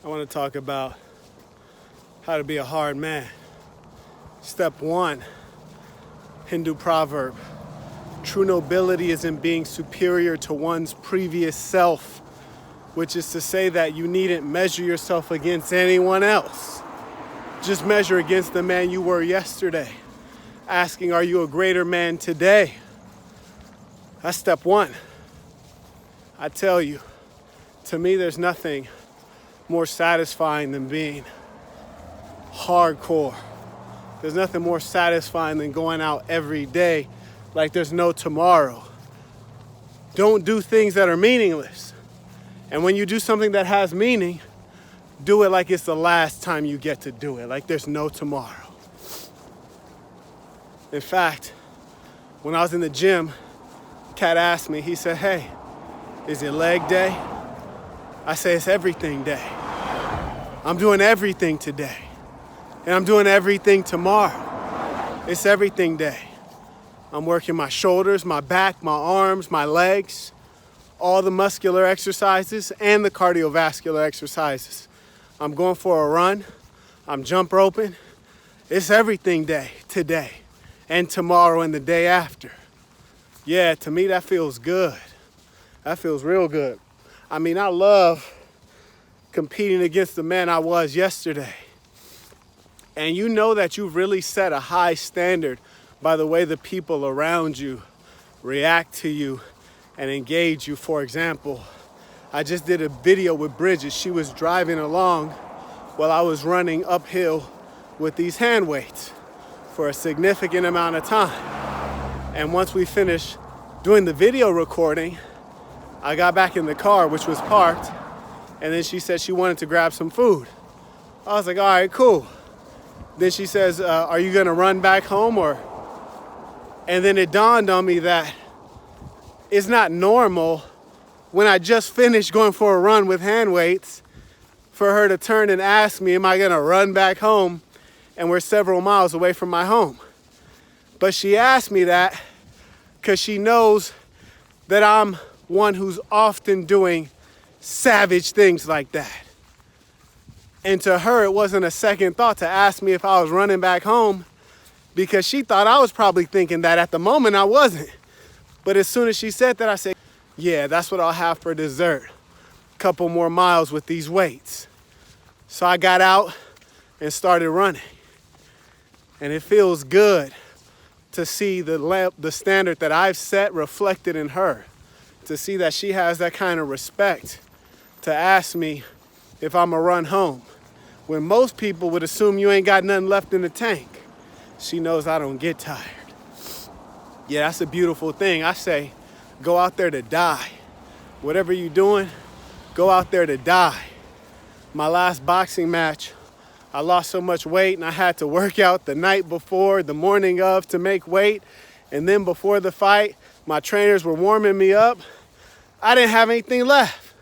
I want to talk about how to be a hard man. Step one, Hindu proverb. True nobility is in being superior to one's previous self, which is to say that you needn't measure yourself against anyone else. Just measure against the man you were yesterday. Asking, are you a greater man today? That's step one. I tell you, to me, there's nothing more satisfying than being hardcore. There's nothing more satisfying than going out every day like there's no tomorrow. Don't do things that are meaningless. And when you do something that has meaning, do it like it's the last time you get to do it, like there's no tomorrow. In fact, when I was in the gym, Kat asked me, he said, hey, is it leg day? I say, it's everything day. I'm doing everything today. And I'm doing everything tomorrow. It's everything day. I'm working my shoulders, my back, my arms, my legs, all the muscular exercises and the cardiovascular exercises. I'm going for a run. I'm jump roping. It's everything day today and tomorrow and the day after. Yeah, to me, that feels good. That feels real good. I mean, I love competing against the man I was yesterday. And you know that you've really set a high standard by the way the people around you react to you and engage you. For example, I just did a video with Bridget. She was driving along while I was running uphill with these hand weights for a significant amount of time. And once we finished doing the video recording, I got back in the car, which was parked, and then she said she wanted to grab some food. I was like, all right, cool. Then she says, are you gonna run back home or? And then it dawned on me that it's not normal when I just finished going for a run with hand weights for her to turn and ask me, am I gonna run back home? And we're several miles away from my home. But she asked me that because she knows that I'm one who's often doing savage things like that. And to her, it wasn't a second thought to ask me if I was running back home because she thought I was probably thinking that. At the moment, I wasn't. But as soon as she said that, I said, yeah, that's what I'll have for dessert. A couple more miles with these weights. So I got out and started running. And it feels good to see the standard that I've set reflected in her. To see that she has that kind of respect to ask me if I'm gonna run home. When most people would assume you ain't got nothing left in the tank. She knows I don't get tired. Yeah, that's a beautiful thing. I say, go out there to die. Whatever you're doing, go out there to die. My last boxing match, I lost so much weight and I had to work out the night before, the morning of to make weight. And then before the fight, my trainers were warming me up. I didn't have anything left,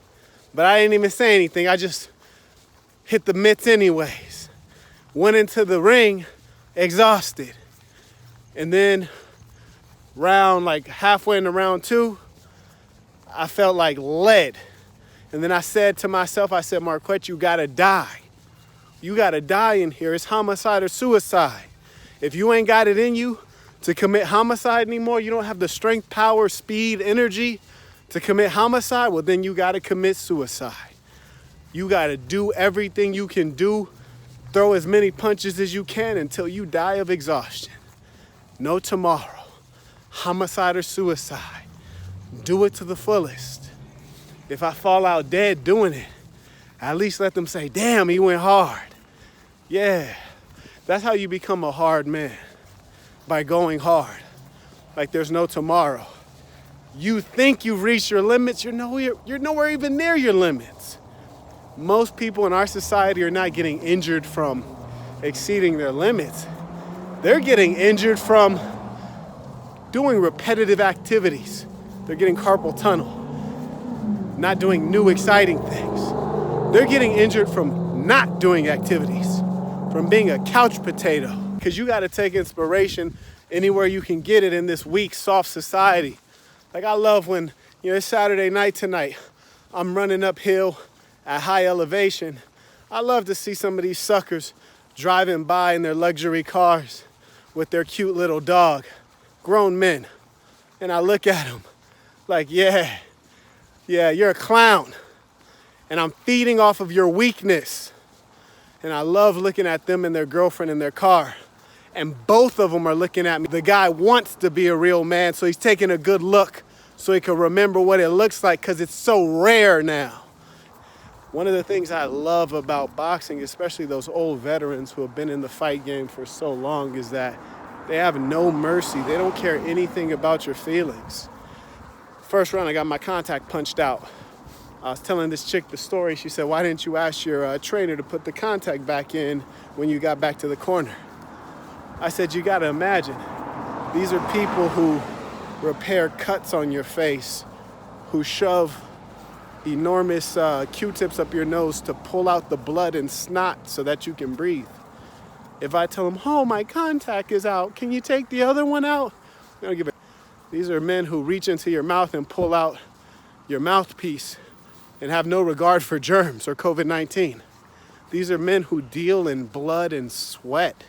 but I didn't even say anything. I just hit the mitts anyways. Went into the ring exhausted. And then halfway into round two, I felt like lead. And then I said to myself, I said, Marquette, you gotta die. You gotta die in here. It's homicide or suicide. If you ain't got it in you to commit homicide anymore, you don't have the strength, power, speed, energy to commit homicide, well, then you gotta commit suicide. You gotta do everything you can do, throw as many punches as you can until you die of exhaustion. No tomorrow. Homicide or suicide. Do it to the fullest. If I fall out dead doing it, at least let them say, damn, he went hard. Yeah, that's how you become a hard man, by going hard, like there's no tomorrow. You think you've reached your limits, you're nowhere even near your limits. Most people in our society are not getting injured from exceeding their limits. They're getting injured from doing repetitive activities. They're getting carpal tunnel, not doing new exciting things. They're getting injured from not doing activities, from being a couch potato. Because you got to take inspiration anywhere you can get it in this weak, soft society. Like I love when, it's Saturday night tonight. I'm running uphill at high elevation. I love to see some of these suckers driving by in their luxury cars with their cute little dog, grown men. And I look at them like, yeah, you're a clown. And I'm feeding off of your weakness. And I love looking at them and their girlfriend in their car. And both of them are looking at me. The guy wants to be a real man, so he's taking a good look so he can remember what it looks like, because it's so rare now. One of the things I love about boxing, especially those old veterans who have been in the fight game for so long, is that they have no mercy. They don't care anything about your feelings. First round, I got my contact punched out. I was telling this chick the story. She said, why didn't you ask your trainer to put the contact back in when you got back to the corner? I said, you gotta imagine, these are people who repair cuts on your face, who shove enormous Q-tips up your nose to pull out the blood and snot so that you can breathe. If I tell them, oh, my contact is out, can you take the other one out? These are men who reach into your mouth and pull out your mouthpiece and have no regard for germs or COVID-19. These are men who deal in blood and sweat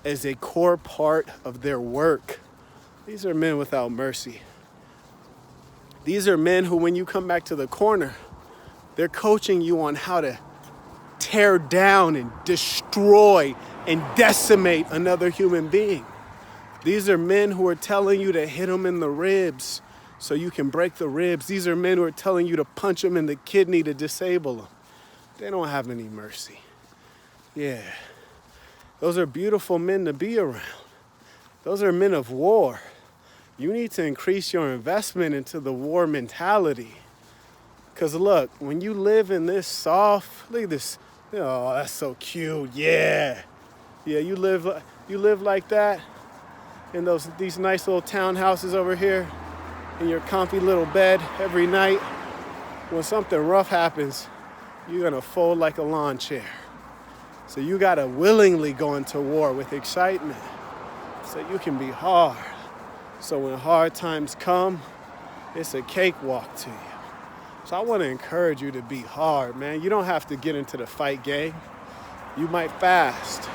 as a core part of their work. These are men without mercy. These are men who, when you come back to the corner, they're coaching you on how to tear down and destroy and decimate another human being. These are men who are telling you to hit them in the ribs so you can break the ribs. These are men who are telling you to punch them in the kidney to disable them. They don't have any mercy. Yeah. Those are beautiful men to be around. Those are men of war. You need to increase your investment into the war mentality. Because look, when you live in this soft, look at this. Oh, that's so cute. Yeah. Yeah, you live like that in these nice little townhouses over here in your comfy little bed every night. When something rough happens, you're gonna fold like a lawn chair. So you gotta willingly go into war with excitement so you can be hard. So when hard times come, it's a cakewalk to you. So I wanna encourage you to be hard, man. You don't have to get into the fight game. You might fast.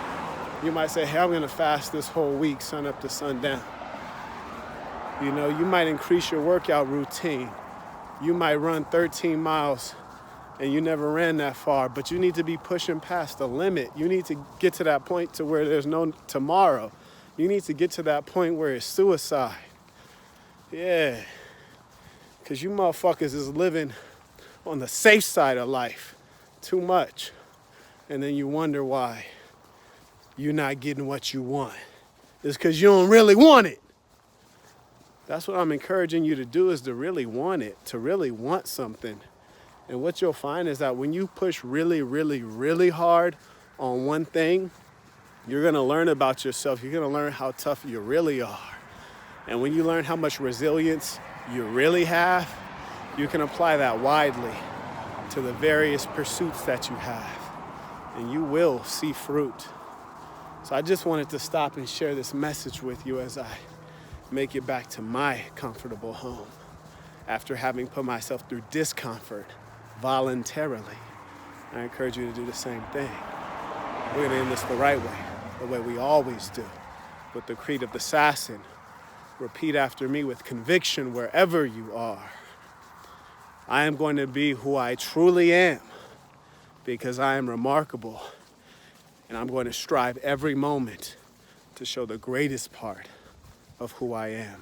You might say, hey, I'm gonna fast this whole week, sun up to sundown. You know, you might increase your workout routine. You might run 13 miles and you never ran that far, but you need to be pushing past the limit. You need to get to that point to where there's no tomorrow. You need to get to that point where it's suicide. Yeah, because you motherfuckers is living on the safe side of life too much. And then you wonder why you're not getting what you want. It's because you don't really want it. That's what I'm encouraging you to do, is to really want it, to really want something. And what you'll find is that when you push really, really, really hard on one thing, you're gonna learn about yourself. You're gonna learn how tough you really are. And when you learn how much resilience you really have, you can apply that widely to the various pursuits that you have. And you will see fruit. So I just wanted to stop and share this message with you as I make it back to my comfortable home after having put myself through discomfort voluntarily. I encourage you to do the same thing. We're gonna end this the right way, the way we always do, with the creed of the assassin. Repeat after me with conviction wherever you are. I am going to be who I truly am because I am remarkable, and I'm going to strive every moment to show the greatest part of who I am.